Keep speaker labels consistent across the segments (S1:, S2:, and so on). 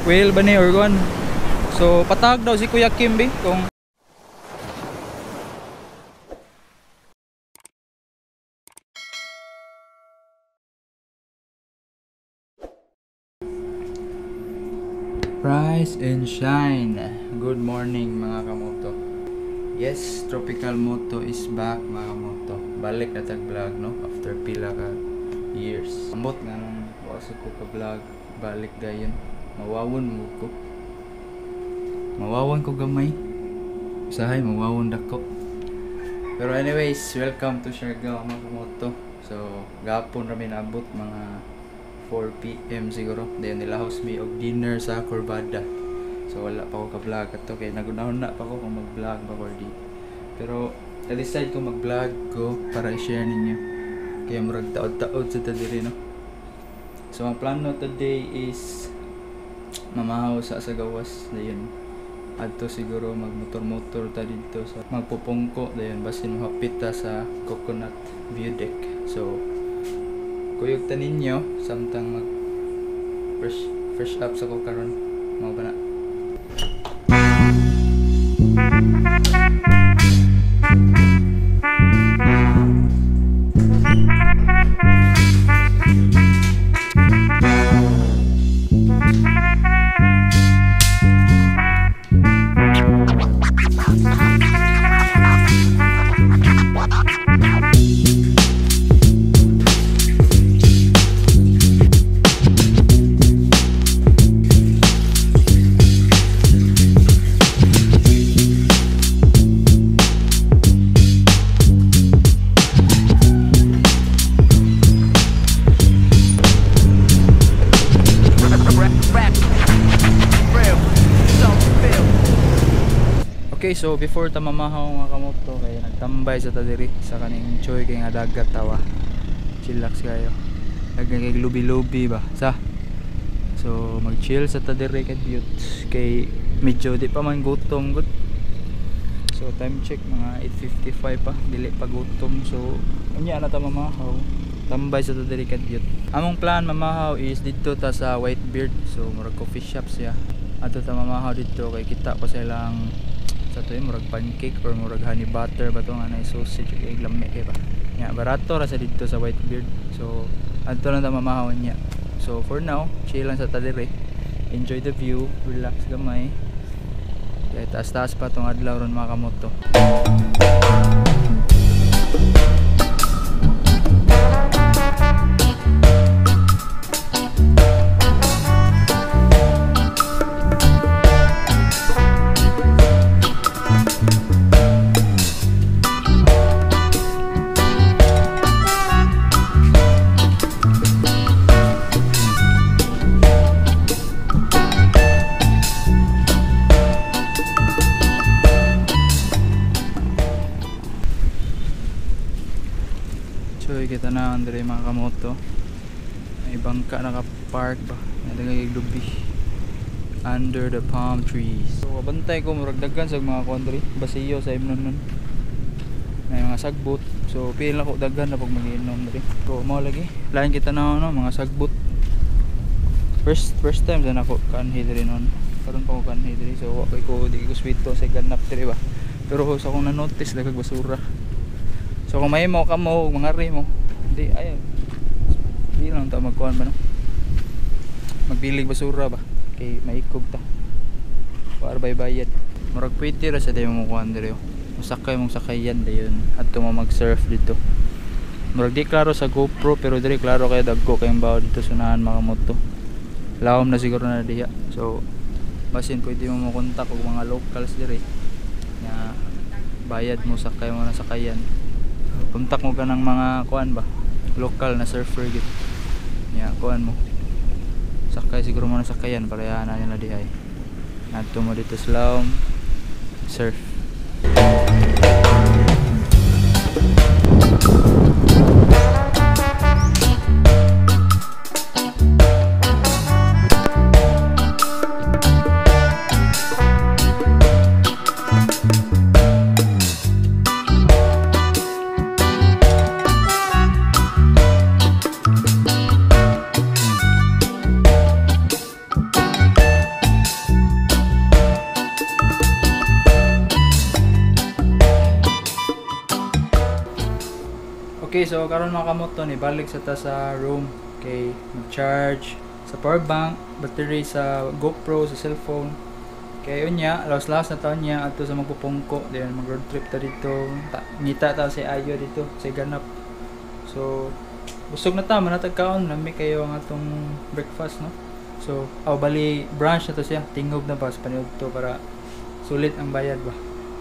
S1: whale ba ni or kuan. So patag daw si Kuya Kimby kung rise and shine. Good morning mga kamoto. Yes, Tropical Moto is back mga kamoto. Balik na tag-vlog no after pila ka years. Ambot nga nung wasa ko ka vlog, balik dayon. Mawawon ko gamay. Usahay mawawon dako. Pero anyways, welcome to Siargao mga kamoto. So, gapon rami naabot mga 4 PM siguro. Dayon nila house me og dinner sa Corbada. So wala pa ako ka-vlog ato kay nagunahon na pa ko kung mag-vlog ba or di. Pero na-decide ko mag-vlog ko para i-share ninyo. Kaya murag taod-taod sa tadiri no. So ang plano today is mamahaw sa gawas dayon. Adto siguro mag-motor-motor ta dito sa magpupungko dayon basin mahapit ta sa Coconut View Deck. So kuyog ta ninyo samtang mag fresh up sa ko karon mao ba na. Okay, so before ta mamahaw mga kamoto kaya nagtambay sa tadiri sa kaning choy kay nga dagat tawa. Chillax kayo. Nagkay lubi-lubi ba sa. So mag-chill sa tadiri kay beaut kay medyo di pa man gutom gud. So time check mga 8:55 pa, dili pa gutom. So unya na ta mamahaw. Tambay sa tadiri kay beaut. Among plan mamahaw is dito ta sa Whitebeard. So murag coffee shop siya. Ato ta mamahaw dito kay kita pa silang sa to murag pancake or murag honey butter ba to nga na sausage kay lami kay ba nya barato ra sa dito sa Whitebeard. So adto lang ta mamahawon niya. So for now chill lang sa tadiri, enjoy the view, relax gamay kay taas-taas pa tong adlaw ron mga kamoto. Kita na andre mga kamoto, may bangka naka-park ba nagagay lubi under the palm trees. So bantay ko murag daghan sa mga country basiyo sa imnon nun may mga sagbot. So pil na ko daghan na pag mag-inom diri. So mao lagi lain kita na no mga sagbot. First time sa nako kanhi diri non karon pa ko kanhi diri. So wa ko di ko sweet to sa ganap diri ba. Pero sa akong na-notice dagag basura. So kung may mo ka mo mga mo hindi ayo di lang ta magkuhan ba no magbilig basura ba kay maikog ta para bayad murag pwede ra sa dayon mo kuhan diri masakay mong sakayan dayon adto mo mag-surf dito. Murag di klaro sa GoPro pero diri klaro kay dagko kay bawo dito sunahan mga moto lawom na siguro na diha. So basin pwede mo kontak og mga locals diri nga bayad mo sakay mo na sakayan. Kontak mo ka ng mga kuan ba local na surfer gid nya kuan mo sakay siguro mo na sakayan para ana nila dihay adto mo dito sa lawom surf. Okay, so karon mga kamoto ni balik sa ta sa room. Okay, mag-charge sa power bank, battery sa GoPro, sa cellphone. Okay, yun niya, lawas-lawas na taon niya ato sa magpupungko. Then mag road trip ta dito. Ngita ta si Ayo dito sa ganap. So busog na ta, manatag kaon nami kayo ang atong breakfast, no. So bali brunch na to siya, tingog na pa sa paniud to para sulit ang bayad ba.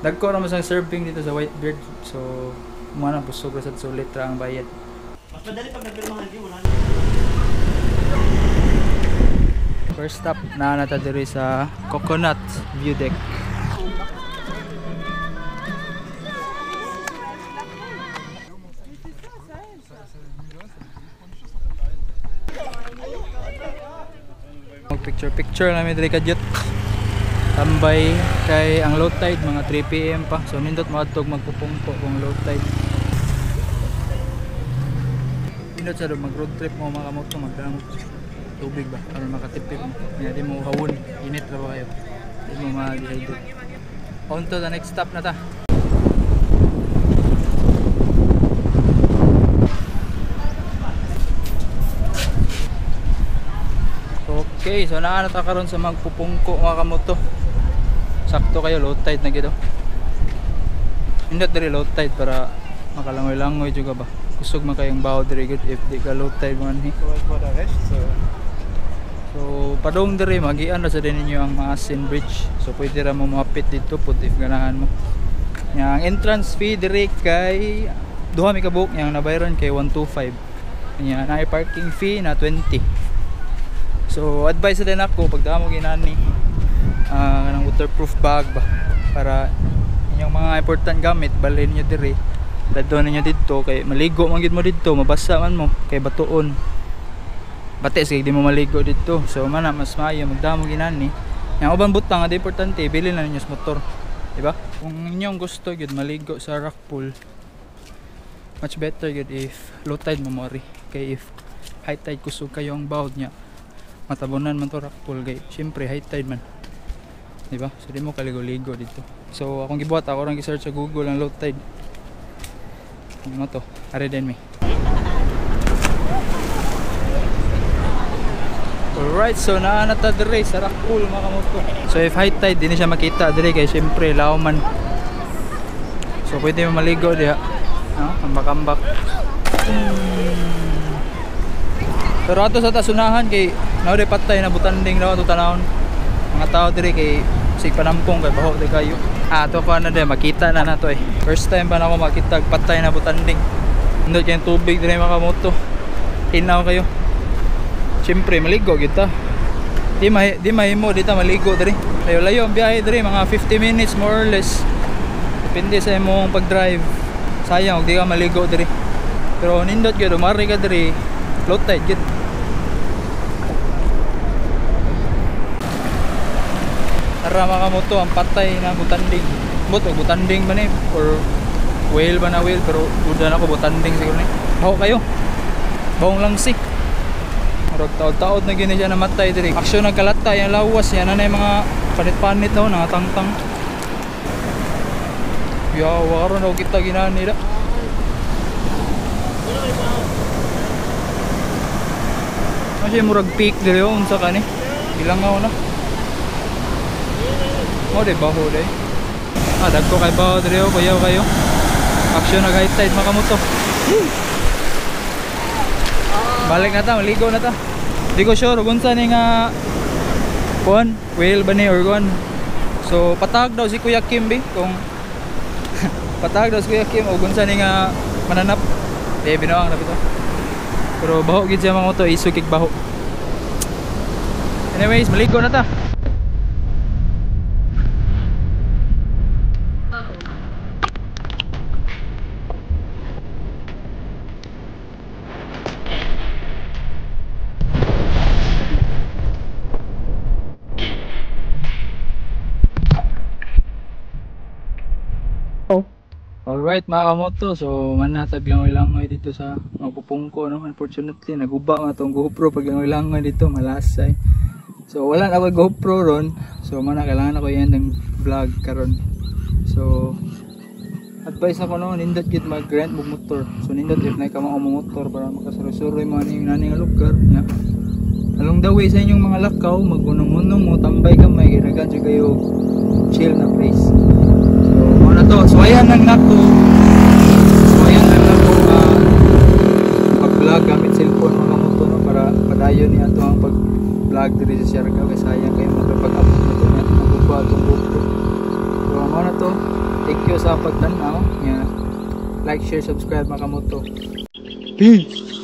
S1: Dagko ra masang serving dito sa Whitebeard. So mana busog ra sa sulit ra ang bayad.
S2: Mas madali pag nagpirmahan di wala.
S1: First stop na nata diri sa Coconut View Deck. Picture namin diri kadyot. Tambay kay ang low tide mga 3 PM pa. So nindot maadtog magpupungko kung low tide. Nindot sa mag road trip mo mga kamoto, magdamog tubig ba para makatipid mo. Hindi mo hawon, init ra ba kayo. Hindi mo ma-dehydrate. On to the next stop na ta. Okay, so naa na ta karon sa magpupungko mga kamoto. Sakto kayo low tide na gito. Indot diri low tide para makalangoy-langoy juga ba. Kusog man kayong baho diri good if di ka low tide man hi. So padong diri magian ra sa din ninyo ang Maasin Bridge. So pwede ra mo mahapit dito pud if ganahan mo. Yang entrance fee diri kay duha mi ka book yang nabayaran kay 125. Nya na parking fee na 20. So advice din ako pag damo ginani ng waterproof bag ba para inyong mga important gamit balhin niyo diri. Dadto ninyo dito kay maligo man gid mo dito, mabasa man mo kay batuon. Bate sige di mo maligo dito. So mana mas maayo magdamo ginani. Yang uban butang adi importante bili na ninyo sa motor. Di ba? Kung inyong gusto gid maligo sa rock pool, much better gid if low tide mo mori. Kay if high tide kusog kayo ang bawd niya. Matabunan man to rock pool kay syempre high tide man, di ba? So di mo kaligo-ligo dito. So akong gibuhat ako rang gi-search sa Google ang low tide. Ano to? Are din mi. Alright, so naa na ta dire sa rock pool mga kamoto. So if high tide di siya makita dire kay syempre law man. So pwede mo maligo diha. Ambak-ambak. Pero ato sa tasunahan kay nawde patay na butanding daw ato tanawon. Mga tao diri kay sig panampong kay baho di kayo. Ato ko na de makita na nato eh. First time pa na ako makita patay na butanding. Ndot kay tubig diri mga kamoto. Tinaw kayo. Siyempre maligo kita. Di mahimo dita maligo diri. Layo-layo ang biyahe diri mga 50 minutes more or less. Depende sa imong pag-drive. Sayang og di ka maligo diri. Pero nindot gyud umari ka diri. Low tide gid. Tara mga kamoto ang patay na butanding. Butanding ba ni or whale ba na whale pero duda na ko butanding siguro ni. Baho kayo. Bawong langsi. Murag taod-taod na gini siya namatay diri. Aksyon nagkalata yung lawas yan na mga panit-panit daw nangatangtang. Yawa karon daw kita ginani da. Kasi murag peak diri unsa ka ni. Ilangaw na. Mo de baho day. Dagko kay baho diri kuyaw kayo. Action na high tide mga kamoto. Balik na ta, maligo na ta. Di ko sure kung saan nga kuan, whale ba ni or kuan. So patag daw si Kuya Kim bi kung patag daw si Kuya Kim o kung saan nga mananap. Binawang na bito. Pero baho gid siya mga moto, isugig baho. Anyways, maligo na ta. Alright mga kamoto, so manatag langoy-langoy dito sa magpupungko, no? Unfortunately naguba nga itong GoPro pag langoy-langoy dito, malasay. So wala na ako GoPro ron, so kailangan ako yan ng vlog karon. So advice ako no, nindot gid mag-rent mo motor. So nindot if na ka mo motor para makasuro-suroy mo ani nani nga lugar nya. Along the way sa inyong mga lakaw, magunong-unong mo tambay ka may iragan jud kayo chill na place. So ano to, so ayan lang nako. So ayan lang nako pag-vlog gamit cellphone mga motor no, para padayon ni ato ang pag-vlog diri sa Siargao kay sayang kayo magpag-upload nito na magbubuhat atong buko. So ano to, thank you sa pagtanaw. Yeah. Like, share, subscribe mga kamoto. Peace!